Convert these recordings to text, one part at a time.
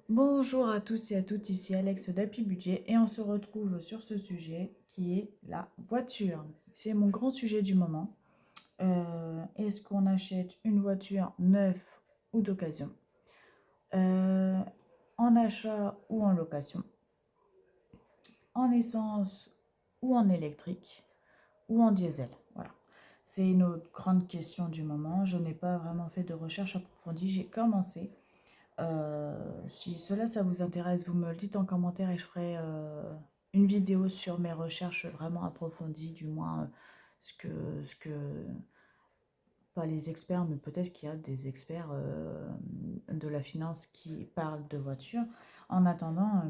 Bonjour à tous et à toutes, ici Alex d'Happy Budget et on se retrouve sur ce sujet qui est la voiture. C'est mon grand sujet du moment. Est-ce qu'on achète une voiture neuve ou d'occasion? Euh, En achat ou en location? En essence ou en électrique? Ou en diesel? Voilà. C'est une autre grande question du moment. Je n'ai pas vraiment fait de recherche approfondie. J'ai commencé. Si cela, ça vous intéresse, vous me le dites en commentaire et je ferai une vidéo sur mes recherches vraiment approfondies, du moins ce que, pas les experts, mais peut-être qu'il y a des experts de la finance qui parlent de voitures. En attendant,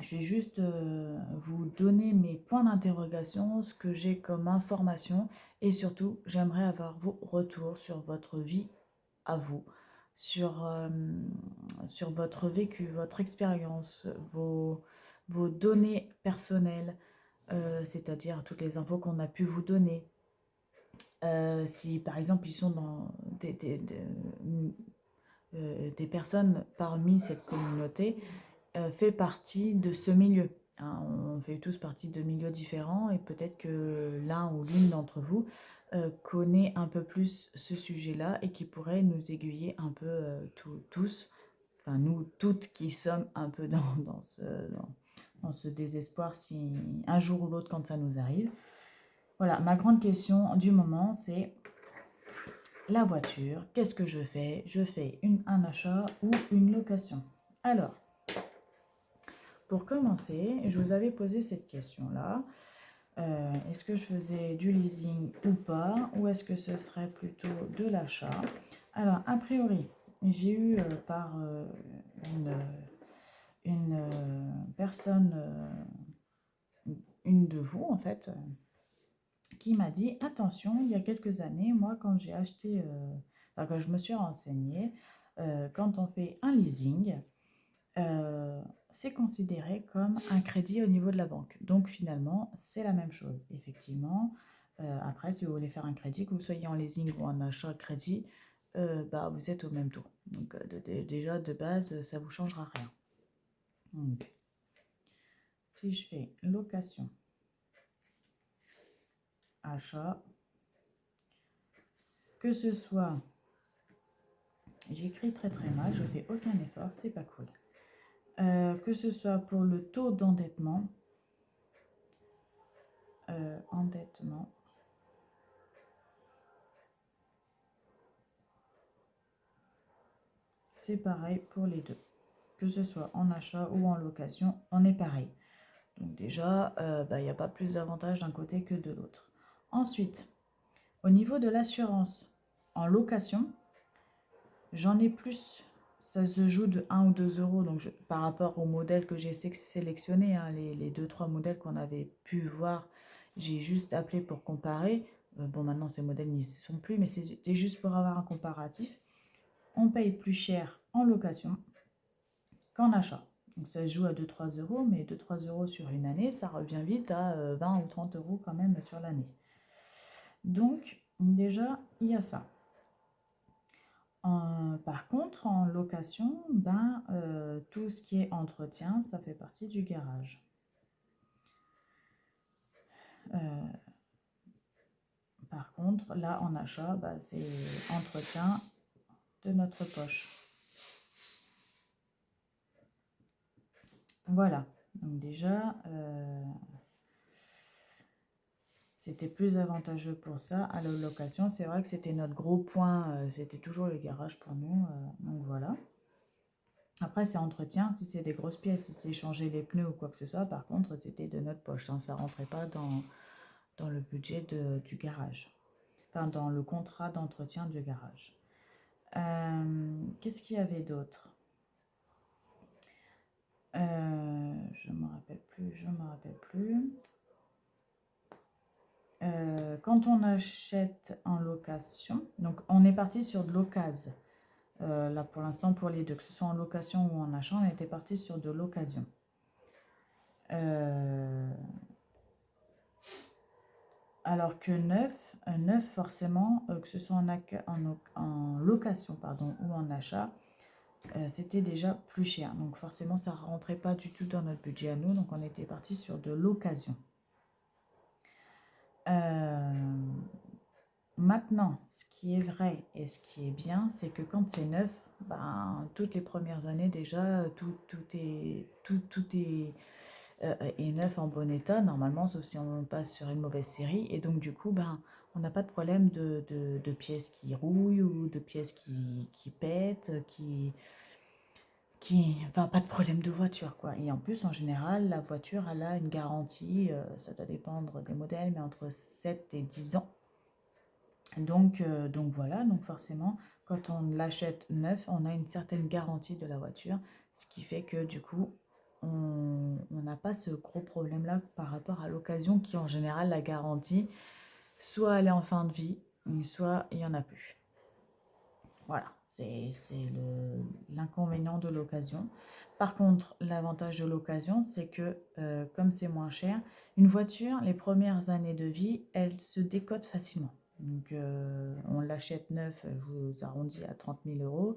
je vais juste vous donner mes points d'interrogation, ce que j'ai comme information et surtout, j'aimerais avoir vos retours sur votre vie à vous, sur, sur votre vécu, votre expérience, vos données personnelles, c'est-à-dire toutes les infos qu'on a pu vous donner. Si par exemple ils sont dans des personnes parmi cette communauté fait partie de ce milieu. Hein. On fait tous partie de milieux différents et peut-être que l'un ou l'une d'entre vous connaît un peu plus ce sujet-là et qui pourrait nous aiguiller un peu tous, enfin nous toutes qui sommes un peu dans ce désespoir si un jour ou l'autre quand ça nous arrive. Voilà, ma grande question du moment, c'est la voiture. Qu'est-ce que je fais? Je fais un achat ou une location. Alors, pour commencer, je vous avais posé cette question-là. Est-ce que je faisais du leasing ou pas? Ou est-ce que ce serait plutôt de l'achat? Alors, a priori, j'ai eu par une, personne, une de vous en fait, qui m'a dit, attention, il y a quelques années, moi quand j'ai acheté, enfin, quand je me suis renseignée, quand on fait un leasing, c'est considéré comme un crédit au niveau de la banque. Donc finalement, c'est la même chose. Effectivement, après, si vous voulez faire un crédit, que vous soyez en leasing ou en achat crédit, bah, vous êtes au même taux. Donc déjà, de base, ça ne vous changera rien. Donc, si je fais location, achat, que ce soit, j'écris très très mal, je fais aucun effort, c'est pas cool. Que ce soit pour le taux d'endettement, endettement, c'est pareil pour les deux. Que ce soit en achat ou en location, on est pareil. Donc déjà, il n'y a pas plus d'avantages d'un côté que de l'autre. Ensuite, au niveau de l'assurance en location, j'en ai plus. Ça se joue de 1 ou 2 euros. Donc par rapport au modèle que j'ai sélectionné, hein, les 2-3 modèles qu'on avait pu voir, j'ai juste appelé pour comparer. Bon, maintenant ces modèles n'y sont plus, mais c'était juste pour avoir un comparatif. On paye plus cher en location qu'en achat. Donc ça se joue à 2-3 euros, mais 2-3 euros sur une année, ça revient vite à 20 ou 30 euros quand même sur l'année. Donc déjà, il y a ça. Par contre, en location, tout ce qui est entretien, ça fait partie du garage. Euh, Par contre, là, en achat, c'est entretien de notre poche. Voilà. Donc déjà, c'était plus avantageux pour ça. À la location, c'est vrai que c'était notre gros point, c'était toujours le garage pour nous. Donc voilà. Après, c'est entretien, si c'est des grosses pièces, si c'est changer les pneus ou quoi que ce soit, par contre, c'était de notre poche. Hein, ça ne rentrait pas dans le budget du garage. Enfin, dans le contrat d'entretien du garage. Qu'est-ce qu'il y avait d'autre? Je ne me rappelle plus, je me rappelle plus. Quand on achète en location, donc on est parti sur de l'occasion. Là pour l'instant pour les deux, que ce soit en location ou en achat, on était parti sur de l'occasion. Alors que neuf forcément, que ce soit en location pardon, ou en achat, c'était déjà plus cher. Donc forcément, ça ne rentrait pas du tout dans notre budget à nous. Donc on était parti sur de l'occasion. Maintenant, ce qui est vrai et ce qui est bien, c'est que quand c'est neuf, ben, toutes les premières années déjà, tout est neuf en bon état, normalement, sauf si on passe sur une mauvaise série. Et donc, du coup, ben, on n'a pas de problème de pièces qui rouillent ou de pièces qui pètent, enfin, pas de problème de voiture, quoi. Et en plus, en général, la voiture, elle a une garantie, ça doit dépendre des modèles, mais entre 7 et 10 ans. Donc voilà, donc forcément, quand on l'achète neuf, on a une certaine garantie de la voiture, ce qui fait que du coup, on n'a pas ce gros problème-là par rapport à l'occasion qui, en général, la garantie, soit elle est en fin de vie, soit il n'y en a plus. Voilà, c'est l'inconvénient de l'occasion. Par contre, l'avantage de l'occasion, c'est que comme c'est moins cher, une voiture, les premières années de vie, elle se décote facilement. Donc, on l'achète neuf, je vous arrondis à 30 000 euros.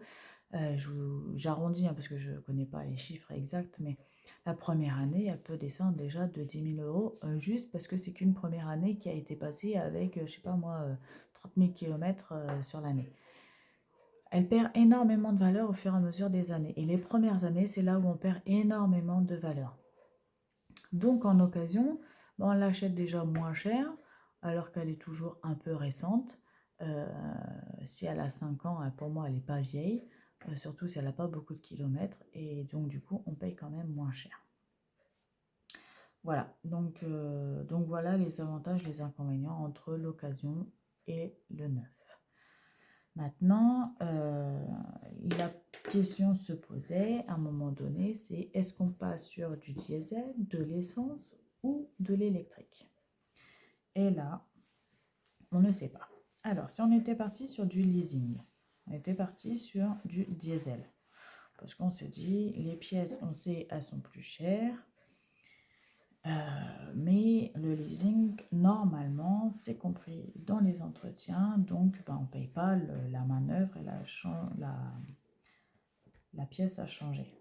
J'arrondis parce que je ne connais pas les chiffres exacts, mais la première année, elle peut descendre déjà de 10 000 euros juste parce que c'est qu'une première année qui a été passée avec, je sais pas moi, 30 000 km sur l'année. Elle perd énormément de valeur au fur et à mesure des années. Et les premières années, c'est là où on perd énormément de valeur. Donc en occasion, on l'achète déjà moins cher, alors qu'elle est toujours un peu récente. Si elle a 5 ans, pour moi, elle n'est pas vieille, surtout si elle n'a pas beaucoup de kilomètres. Et donc du coup, on paye quand même moins cher. Voilà, donc voilà les avantages, les inconvénients entre l'occasion et le neuf. Maintenant, la question se posait à un moment donné, c'est est-ce qu'on passe sur du diesel, de l'essence ou de l'électrique? Et là, on ne sait pas. Alors, si on était parti sur du leasing, on était parti sur du diesel. Parce qu'on se dit, les pièces, on sait, elles sont plus chères. Mais le leasing, normalement, c'est compris dans les entretiens, donc on ne paye pas la manœuvre et la pièce a changé.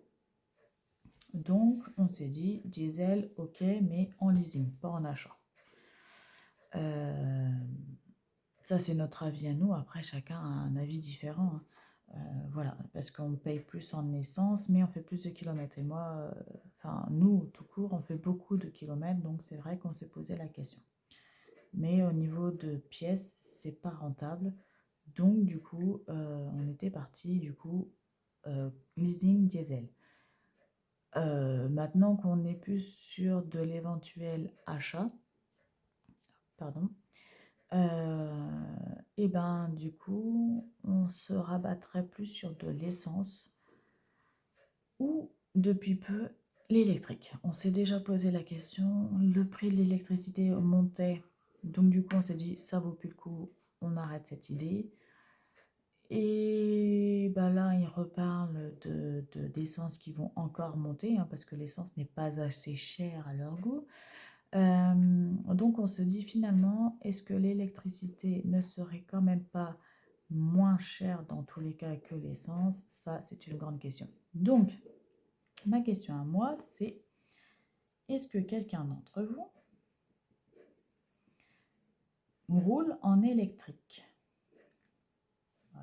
Donc, on s'est dit, diesel, ok, mais en leasing, pas en achat. Ça, c'est notre avis à nous. Après, chacun a un avis différent. Voilà, parce qu'on paye plus en essence, mais on fait plus de kilomètres. Et moi, nous, tout court, on fait beaucoup de kilomètres, donc c'est vrai qu'on s'est posé la question. Mais au niveau de pièces, c'est pas rentable. Donc, du coup, on était parti, leasing diesel. Maintenant qu'on est plus sur de l'éventuel achat, pardon, et ben du coup, on se rabattrait plus sur de l'essence ou depuis peu l'électrique. On s'est déjà posé la question, le prix de l'électricité montait, donc du coup on s'est dit ça vaut plus le coup, on arrête cette idée. Et bah là, il reparle d'essence qui vont encore monter, parce que l'essence n'est pas assez chère à leur goût. Donc on se dit finalement, est-ce que l'électricité ne serait quand même pas moins chère dans tous les cas que l'essence? Ça, c'est une grande question. Donc, ma question à moi, c'est est-ce que quelqu'un d'entre vous roule en électrique?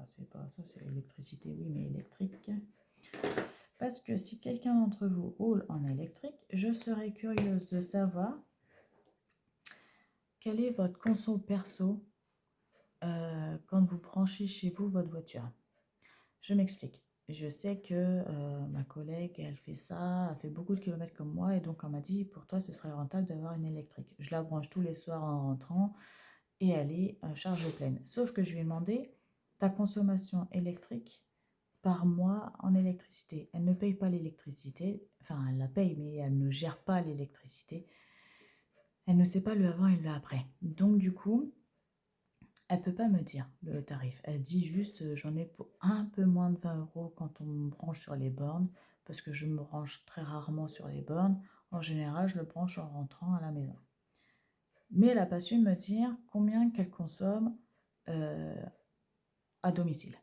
C'est pas ça, c'est l'électricité, oui, mais électrique. Parce que si quelqu'un d'entre vous roule en électrique, je serais curieuse de savoir quel est votre conso perso quand vous branchez chez vous votre voiture. Je m'explique. Je sais que ma collègue, elle fait ça, elle fait beaucoup de kilomètres comme moi, et donc elle m'a dit, pour toi, ce serait rentable d'avoir une électrique. Je la branche tous les soirs en rentrant, et elle est charge pleine. Sauf que je lui ai demandé, ta consommation électrique par mois en électricité. Elle ne paye pas l'électricité, enfin elle la paye, mais elle ne gère pas l'électricité. Elle ne sait pas le avant et le après. Donc du coup, elle peut pas me dire le tarif. Elle dit juste, j'en ai pour un peu moins de 20 euros quand on me branche sur les bornes, parce que je me branche très rarement sur les bornes. En général, je le branche en rentrant à la maison. Mais elle n'a pas su me dire combien qu'elle consomme à domicile.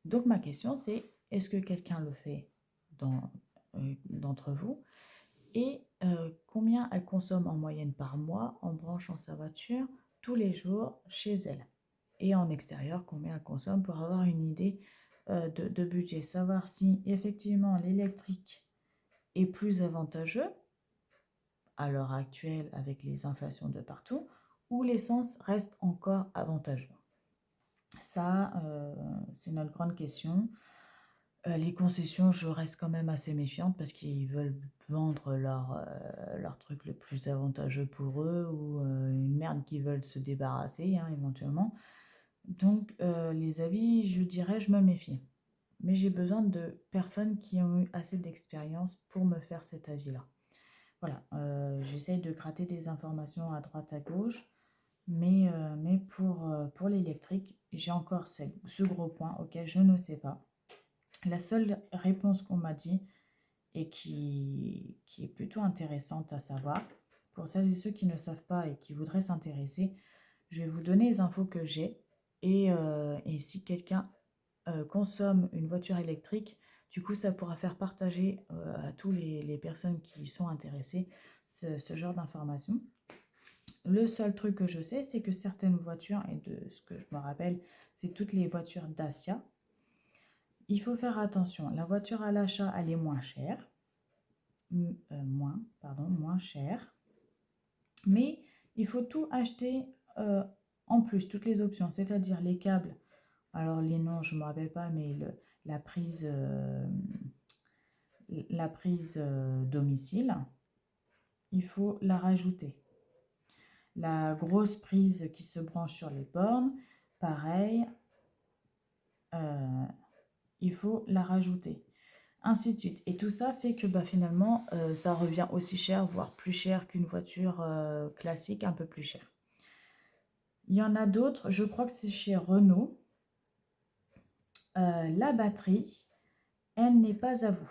Donc ma question c'est, Est-ce que quelqu'un le fait d'entre vous? Et combien elle consomme en moyenne par mois en branchant sa voiture tous les jours chez elle? Et en extérieur, combien elle consomme pour avoir une idée de budget. Savoir si effectivement l'électrique est plus avantageux à l'heure actuelle avec les inflations de partout, ou l'essence reste encore avantageux. Ça, c'est notre grande question. Les concessions, je reste quand même assez méfiante parce qu'ils veulent vendre leur truc le plus avantageux pour eux ou une merde qu'ils veulent se débarrasser éventuellement. Donc les avis, je dirais, je me méfie. Mais j'ai besoin de personnes qui ont eu assez d'expérience pour me faire cet avis-là. Voilà, j'essaye de gratter des informations à droite à gauche, mais pour l'électrique, j'ai encore ce gros point auquel je ne sais pas. La seule réponse qu'on m'a dit et qui est plutôt intéressante à savoir, pour celles et ceux qui ne savent pas et qui voudraient s'intéresser, je vais vous donner les infos que j'ai et si quelqu'un consomme une voiture électrique, du coup ça pourra faire partager à tous les personnes qui sont intéressées ce genre d'informations. Le seul truc que je sais, c'est que certaines voitures, et de ce que je me rappelle, c'est toutes les voitures Dacia. Il faut faire attention, la voiture à l'achat, elle est moins chère, moins chère, mais il faut tout acheter en plus, toutes les options, c'est-à-dire les câbles. Alors les noms, je ne me rappelle pas, mais la prise, domicile, il faut la rajouter. La grosse prise qui se branche sur les bornes, pareil, il faut la rajouter. Ainsi de suite. Et tout ça fait que finalement, ça revient aussi cher, voire plus cher qu'une voiture classique, un peu plus chère. Il y en a d'autres, je crois que c'est chez Renault. La batterie, elle n'est pas à vous.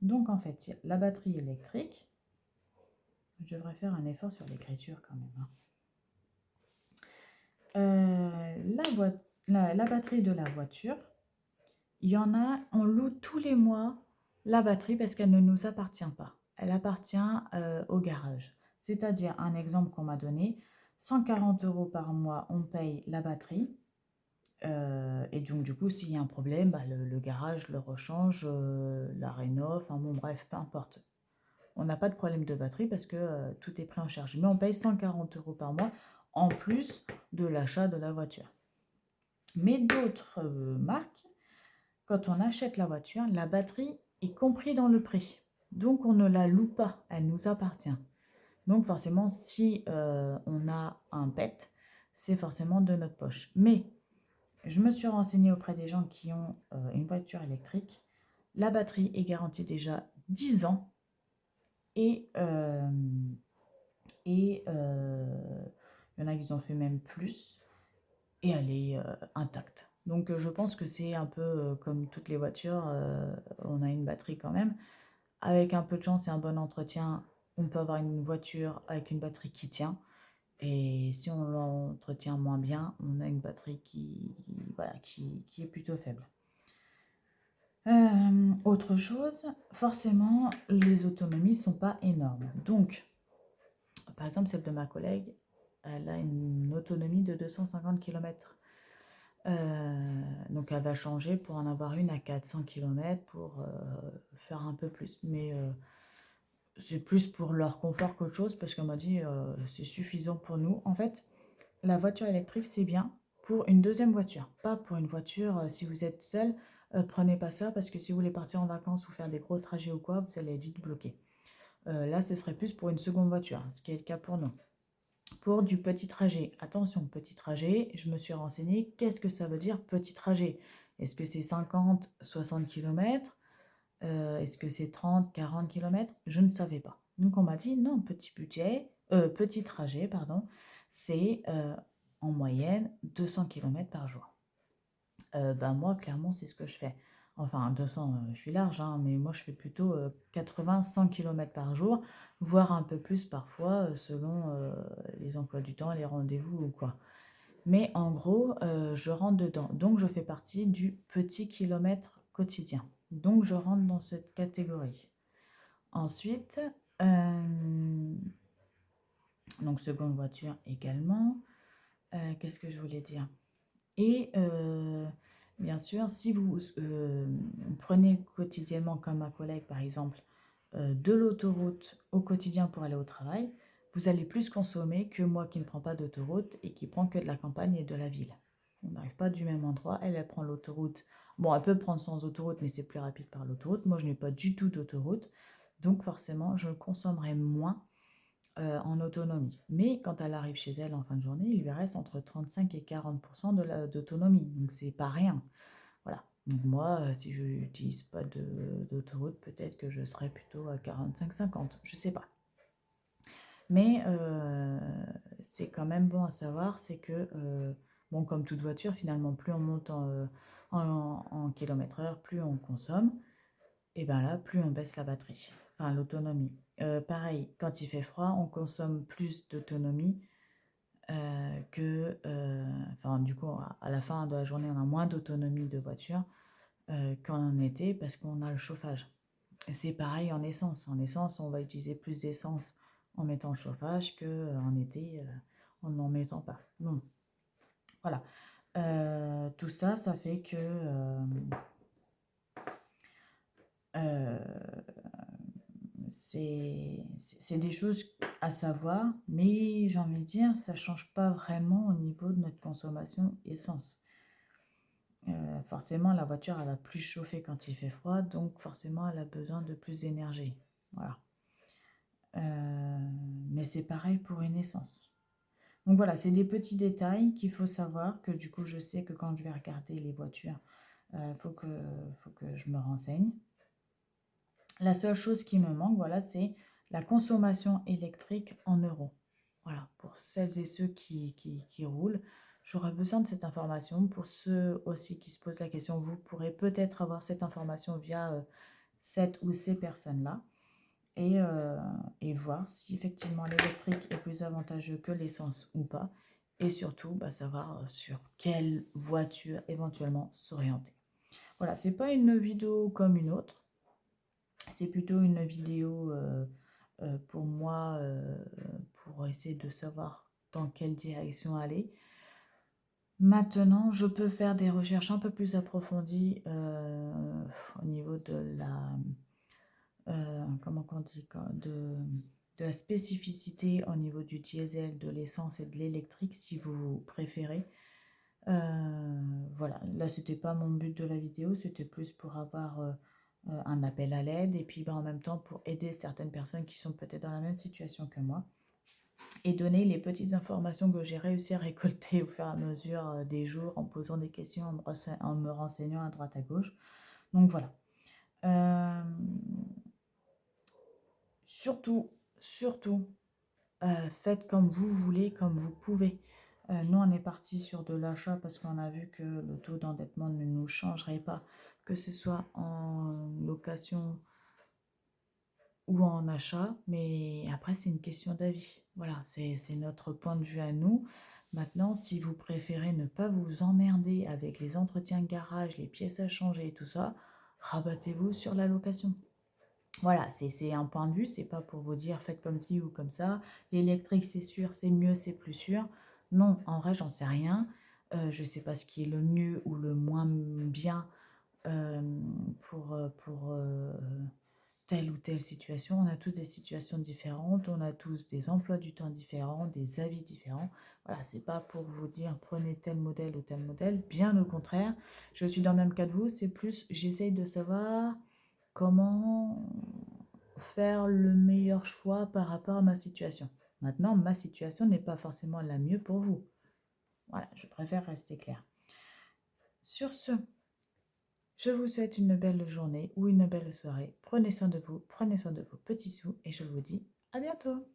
Donc en fait, la batterie électrique, je devrais faire un effort sur l'écriture quand même. La batterie de la voiture, il y en a, on loue tous les mois la batterie parce qu'elle ne nous appartient pas. Elle appartient au garage. C'est-à-dire, un exemple qu'on m'a donné, 140 € par mois, on paye la batterie. Et donc, du coup, s'il y a un problème, le garage le rechange, la rénove, enfin bon, bref, peu importe. On n'a pas de problème de batterie parce que tout est pris en charge. Mais on paye 140 € par mois en plus de l'achat de la voiture. Mais d'autres marques, quand on achète la voiture, la batterie est comprise dans le prix. Donc, on ne la loue pas, elle nous appartient. Donc, forcément, si on a un pet, c'est forcément de notre poche. Mais je me suis renseignée auprès des gens qui ont une voiture électrique. La batterie est garantie déjà 10 ans et il y en a qui ont fait même plus et elle est intacte. Donc je pense que c'est un peu comme toutes les voitures, on a une batterie quand même. Avec un peu de chance et un bon entretien, on peut avoir une voiture avec une batterie qui tient. Et si on l'entretient moins bien, on a une batterie qui est plutôt faible. Autre chose, forcément, les autonomies ne sont pas énormes. Donc, par exemple, celle de ma collègue, elle a une autonomie de 250 km. Donc, elle va changer pour en avoir une à 400 km pour faire un peu plus. Mais c'est plus pour leur confort qu'autre chose parce qu'elle m'a dit c'est suffisant pour nous. En fait, la voiture électrique, c'est bien pour une deuxième voiture, pas pour une voiture si vous êtes seul. Prenez pas ça parce que si vous voulez partir en vacances ou faire des gros trajets ou quoi, vous allez être vite bloqué. Là, ce serait plus pour une seconde voiture, ce qui est le cas pour nous. Pour du petit trajet, attention, petit trajet, je me suis renseignée, qu'est-ce que ça veut dire petit trajet? Est-ce que c'est 50, 60 km? Est-ce que c'est 30, 40 km? Je ne savais pas. Donc on m'a dit non, petit trajet, pardon, c'est en moyenne 200 km par jour. Moi, clairement, c'est ce que je fais. Enfin, 200, je suis large, mais moi, je fais plutôt 80, 100 km par jour, voire un peu plus parfois, selon les emplois du temps, les rendez-vous ou quoi. Mais en gros, je rentre dedans. Donc, je fais partie du petit kilomètre quotidien. Donc, je rentre dans cette catégorie. Ensuite, donc seconde voiture également. Qu'est-ce que je voulais dire? Et bien sûr, si vous prenez quotidiennement, comme ma collègue par exemple, de l'autoroute au quotidien pour aller au travail, vous allez plus consommer que moi qui ne prends pas d'autoroute et qui prend que de la campagne et de la ville. On n'arrive pas du même endroit. Elle prend l'autoroute. Bon, elle peut prendre sans autoroute, mais c'est plus rapide par l'autoroute. Moi, je n'ai pas du tout d'autoroute. Donc forcément, je consommerai moins en autonomie. Mais quand elle arrive chez elle en fin de journée, il lui reste entre 35 et 40% d'autonomie. Donc c'est pas rien. Voilà. Donc moi, si je n'utilise pas d'autoroute, peut-être que je serais plutôt à 45-50. Je sais pas. Mais c'est quand même bon à savoir, c'est que, bon, comme toute voiture, finalement, plus on monte en kilomètres heure, plus on consomme. Et bien là, plus on baisse la batterie, enfin l'autonomie. Pareil, quand il fait froid, on consomme plus d'autonomie enfin du coup, à la fin de la journée, on a moins d'autonomie de voiture qu'en été parce qu'on a le chauffage. Et c'est pareil en essence. En essence, on va utiliser plus d'essence en mettant le chauffage qu'en été en n'en mettant pas. Bon, voilà. Tout ça, ça fait que c'est des choses à savoir, mais j'ai envie de dire, ça ne change pas vraiment au niveau de notre consommation essence. Forcément, la voiture, elle va plus chauffer quand il fait froid, donc forcément, elle a besoin de plus d'énergie. Voilà. Mais c'est pareil pour une essence. Donc voilà, c'est des petits détails qu'il faut savoir, que du coup, je sais que quand je vais regarder les voitures, faut que je me renseigne. La seule chose qui me manque, voilà, c'est la consommation électrique en euros. Voilà, pour celles et ceux qui roulent, j'aurais besoin de cette information. Pour ceux aussi qui se posent la question, vous pourrez peut-être avoir cette information via cette ou ces personnes-là et voir si effectivement l'électrique est plus avantageux que l'essence ou pas. Et surtout, savoir sur quelle voiture éventuellement s'orienter. Voilà, c'est pas une vidéo comme une autre. C'est plutôt une vidéo pour moi, pour essayer de savoir dans quelle direction aller. Maintenant, je peux faire des recherches un peu plus approfondies au niveau de la, comment on dit, de la spécificité au niveau du diesel, de l'essence et de l'électrique, si vous préférez. Voilà, là, c'était pas mon but de la vidéo, c'était plus pour avoir un appel à l'aide et puis en même temps pour aider certaines personnes qui sont peut-être dans la même situation que moi et donner les petites informations que j'ai réussi à récolter au fur et à mesure des jours en posant des questions, en me renseignant à droite à gauche. Donc voilà. Surtout, faites comme vous voulez, comme vous pouvez. Nous, on est parti sur de l'achat parce qu'on a vu que le taux d'endettement ne nous changerait pas, que ce soit en location ou en achat. Mais après, c'est une question d'avis. Voilà, c'est notre point de vue à nous. Maintenant, si vous préférez ne pas vous emmerder avec les entretiens de garage, les pièces à changer et tout ça, rabattez-vous sur la location. Voilà, c'est un point de vue, c'est pas pour vous dire faites comme ci ou comme ça. L'électrique, c'est sûr, c'est mieux, c'est plus sûr. Non, en vrai, j'en sais rien. Je sais pas ce qui est le mieux ou le moins bien pour telle ou telle situation. On a tous des situations différentes, on a tous des emplois du temps différents, des avis différents. Voilà, c'est pas pour vous dire prenez tel modèle ou tel modèle. Bien au contraire, je suis dans le même cas que vous, c'est plus j'essaye de savoir comment faire le meilleur choix par rapport à ma situation. Maintenant, ma situation n'est pas forcément la mieux pour vous. Voilà, je préfère rester clair. Sur ce, je vous souhaite une belle journée ou une belle soirée. Prenez soin de vous, prenez soin de vos petits sous et je vous dis à bientôt.